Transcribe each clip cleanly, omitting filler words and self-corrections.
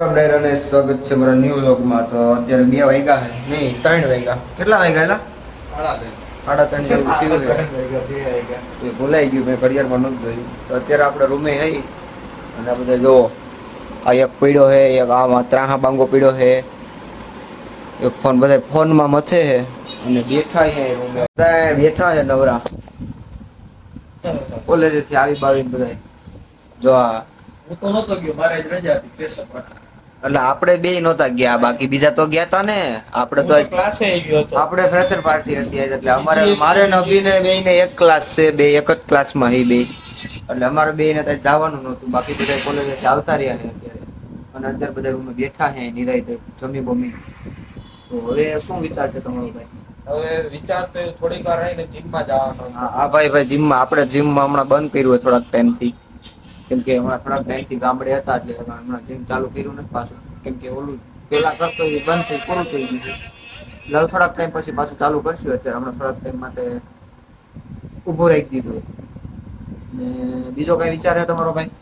અને સ્વાગત છે મારા ન્યૂ વ્લોગમાં. તો અત્યારે 2 વાગ્યા છે, નહીં 3 વાગ્યા. કેટલા વાગ્યા એલા? સાડા ત્રણ જેવું થયું છે. એ ભૂલાઈ ગયું, મેં ઘડિયાળમાં નહોતું જોયું. તો અત્યારે આપણે રૂમે આવી અને આ બધા જો આ એક પીડ્યો છે, એક આમાં ત્રાહા બાંગો પીડ્યો છે, એક ફોન બધા ફોનમાં મથે છે અને બેઠા છે રૂમે. બધા બેઠા છે નવરા કોલેજેથી આવી બાવીને બધા જો આ. હું તો નહોતો ગયો, મારે જ રજા હતી ફ્રેશઅપ માટે. એટલે આપણે બે નહોતા ગયા, બાકી બીજા તો ગયા તા ને. આપણે તો ક્લાસે ગયો હતો. આપણે ફ્રેશર પાર્ટી હતી એટલે અમારે મારે ને અભિને બેયને એક ક્લાસ છે, બે એક જ ક્લાસમાં હી બે, એટલે અમારે બેયને ત્યાં જવાનું નહોતું. બાકી બધા કોલેજેથી આવતા રહ્યા છે અત્યારે, અને અત્યારે બધા રૂમે બેઠા છે નિરાંતે જમી બમી. તો હવે શું વિચાર છે તમારો ભાઈ? હવે વિચાર તો થોડીક વાર રહીને જીમમાં જવાનો. હા ભાઈ જીમમાં આપણે જીમમાં હમણાં બંધ કર્યું હોય થોડાક ટાઈમથી, કેમ કે હમણાં થોડાક ટાઈમથી ગામડે હતા એટલે હમણાં જીમ ચાલુ કર્યું નથી પાછું, કેમ કે ઓલું પેલા કરતો એ બંધ થઈ પૂરું થઈ ગયું છે. એટલે હવે થોડાક ટાઈમ પછી પાછું ચાલુ કરશું. અત્યારે હમણાં થોડાક ટાઈમ માટે ઊભું રાખી દીધું. ને બીજો કઈ વિચાર છે તમારો ભાઈ?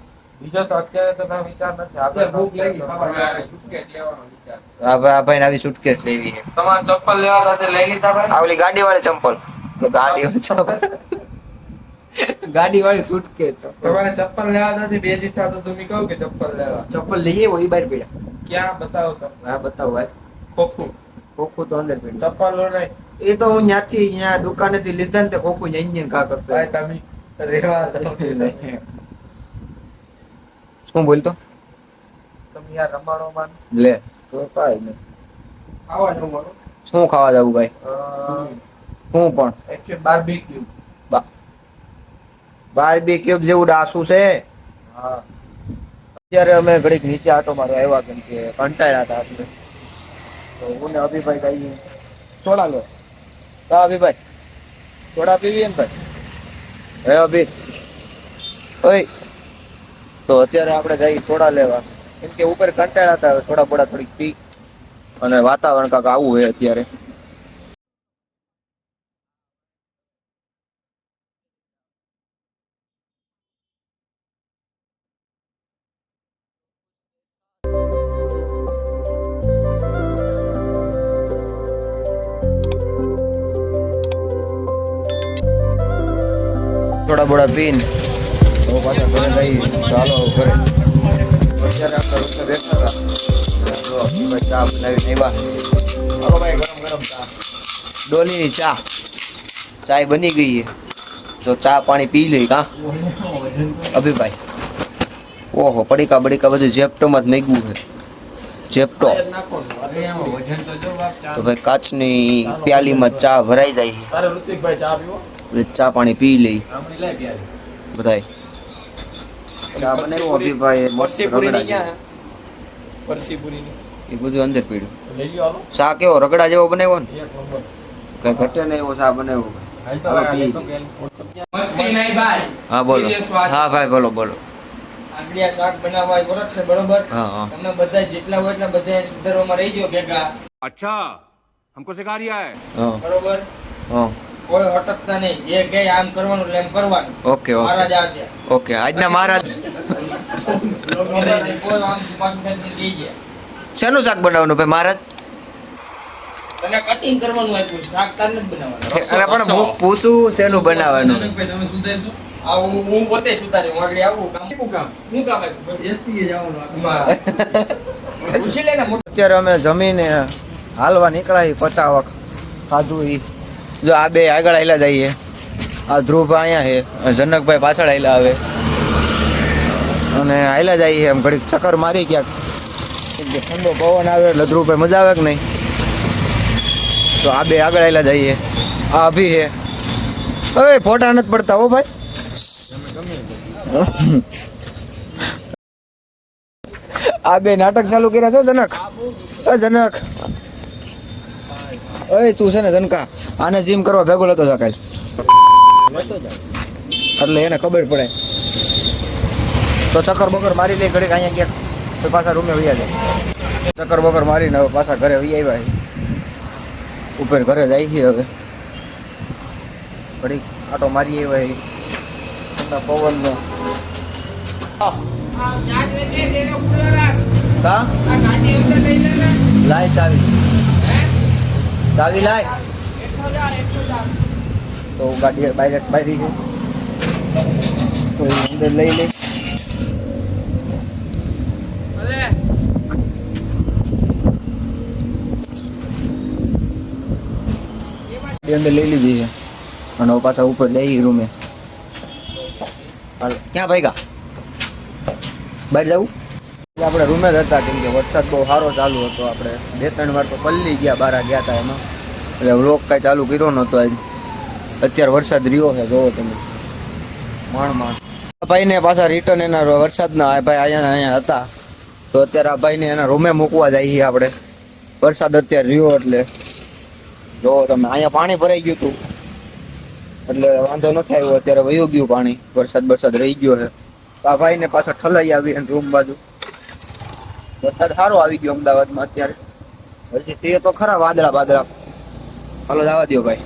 બીજો તો અત્યારે તો ના વિચાર નથી. આગળ ભૂખ લાગી ખાવા સુટકેસ લેવાનો વિચાર. આ ભાઈ આવી સુટકેસ લેવી છે. તમારે ચપ્પલ લેવા હતા તે લઈ લીધા ભાઈ? આ ઓલી ગાડી વાળી ચંપલ, ગાડી વાળી ચંપલ, ગાડી વાળી સુટકેસ. તમારે ચપ્પલ લેવા હતા બે દી થા તો તમે કહો કે ચપ્પલ લેવા. ચપ્પલ લઈએ હોય બહાર પડ્યા. ક્યાં બતાવો તો? હા બતાવો ભાઈ. ખોખું ખોખું તો અંદર પડ્યું. ચપ્પલ લો નહીં. એ તો હું ત્યાંથી ત્યાં દુકાનેથી લીધા ને તે ખોખું અહીંયા કા કરતો. ભાઈ તમે રેવા દો. શું બોલતો? તમે યાર રમાડોમાં લે તો કાઈ નહીં. ખાવા જવું મારું. શું ખાવા જવું ભાઈ? હું પણ એકચ્યુઅલી બાર્બીક્યુ. બાર્બીક્યુ જેવું ડાસું છે. હા અત્યારે અમે ઘડીક નીચે આટો મારવા આવ્યા, કેમ કે કંટાળ્યા હતા આપણે. તો હું ને અભિભાઈ કહીએ સોડા લો. હા અભિભાઈ સોડા પીવી એમ ભાઈ? હે અભી ઓય. તો અત્યારે આપણે જઈએ સોડા લેવા, કેમ કે ઉપર કંટાળ્યા હતા. સોડા બોડા થોડીક પી, અને વાતાવરણ કાંક આવું હોય અત્યારે. થોડા બોડા પીને તો પાછા ઘરે જઈ. ચાલો ઘરે. અત્યારે આપણે રૂમે બેઠા હતા, જો અભિભાઈ ચા બનાવીને આવ્યા. હાલો ભાઈ ગરમ ગરમ ચા, ડોલીની ચા. ચાય બની ગઈ છે, જો ચા પાણી પી લઈ કા અભિભાઈ. ઓહો પડીકા બડીકા બધું જેપટોમાં જ મેગવું છે, જેપટો. તો ભાઈ કાચની પ્યાલીમાં ચા ભરાઈ જાય છે. ચા પાણી પી લઈ બધાય. ચા બનાવ્યું અભિભાઈ મસ્ત રગડા જેવો. એ બધું અંદર પીડ્યું. ચા કેવો રગડા જેવો બનાવ્યો ને, કઈ ઘટે નહીં એવો ચા બનાવ્યો. હા બોલો. હા ભાઈ બોલો બોલો. આંગળીયા શાક બનાવવા વરખ છે બરોબર. હા તમે બધા જેટલા હોય એટલા બધા સુધારવામાં રહી ગયો ભેગા. अच्छा हमको सिखा रिया है હા બરોબર. હા કોઈ અટકતા નહીં. જે કે આમ કરવાનું એટલે એમ કરવાનું. ઓકે ઓકે મહારાજ આ છે. ઓકે આજના મહારાજ કોઈ આમ પાછું થાય નહીં લઈ જાય. શેનું શાક બનાવવાનું ભાઈ મહારાજ? તને કટિંગ કરવાનું આપ્યું, શાક તાર નથી બનાવવાનું. અરે પણ હું પૂછું શેનું બનાવવાનું? તમે સુધારશો? આ હું પોતે સુધાર્યું. હું આગળ આવું કામ શું કામ આપ્યું? એસટી જવાનું. પૂછી લે ને મોટો. અત્યારે અમે જમીને હાલવા નીકળાય 50 વખત ખાધું. ઈ જો આ બે આગળ આયલા જઈએ, આ ધ્રુવભાઈ અહીંયા છે, જનકભાઈ પાછળ આયલા આવે, અને આયલા જઈએ એમ ઘડીક ચક્કર મારી ક્યાંક, કેમ કે ઠંડો પવન આવે એટલે ધ્રુવભાઈ મજા આવે કે નહીં. તો આ બે આગળ આયલા જઈએ. આ અભી છે. હવે ફોટા નથી પડતા હો ભાઈ. આ બે નાટક ચાલુ કર્યા છો જનક. જનક ઓય તું છે ને જનકા, આને જીમ કરવા ભેગો લેતો જા કાલ, એટલે એને ખબર પડે. તો ચક્કર બકર મારી લે ઘડીક અહીંયા ક્યાંક, તો પાછા રૂમે વયા જાય. ચક્કર બકર મારીને હવે પાછા ઘરે વહી આવ્યા. ઉપર ઘરે જાય છે હવે. ઘડીક આટો મારી આવ્યા ઠંડા પવનનો. કા આ ગાડી અંદર લઈ લે ને લાય ચાવી લાય તો ગાડી ડાયરેક્ટ બારી ગઈ તો એ અંદર લઈ લે અંદર લઈ લીધી છે અને હવે પાછા ઉપર જઈ રૂમે હાલ ક્યાં ભાઈગા બહાર જવું આપણે રૂમે જ હતા કેમ કે વરસાદ બહુ સારો ચાલુ હતો આપણે 2-3 વાર તો પલ્લી ગયા બારા ગયા હતા એમાં એટલે વ્લોગ કાંઈ ચાલુ કર્યો નહોતો આજ અત્યારે વરસાદ રહ્યો છે જોવો તમે માણ ભાઈને પાછા રિટર્ન એના વરસાદના આ ભાઈ અહીંયા હતા તો અત્યારે આ ભાઈને એના રૂમે મૂકવા જઈએ આપણે વરસાદ અત્યારે રહ્યો એટલે જોવો તમે અહીંયા પાણી ભરાઈ ગયું હતું એટલે વાંધો નથી આવ્યો અત્યારે વયું ગયું પાણી વરસાદ રહી ગયો છે તો આ ભાઈને પાછા ઠલાઈ આવી અને રૂમ બાજુ વરસાદ સારો આવી ગયો અમદાવાદમાં અત્યારે હજી તે તો ખરા વાદળા હાલો જવા દો ભાઈ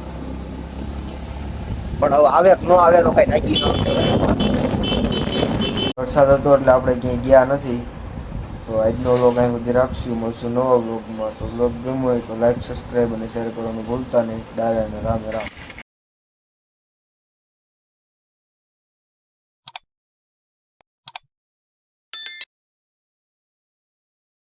પણ હવે આવે કે ન આવે તો કઈ નાખી ન વરસાદ હતો એટલે આપણે ક્યાંય ગયા નથી તો આજનો વ્લોગ અહીં સુધી રાખશું મળશું નવા વ્લોગમાં તો વ્લોગ ગમ્યો હોય તો લાઈક સબસ્ક્રાઈબ અને શેર કરવાનું ભૂલતા નહીં ડાયરા અને રામ રામ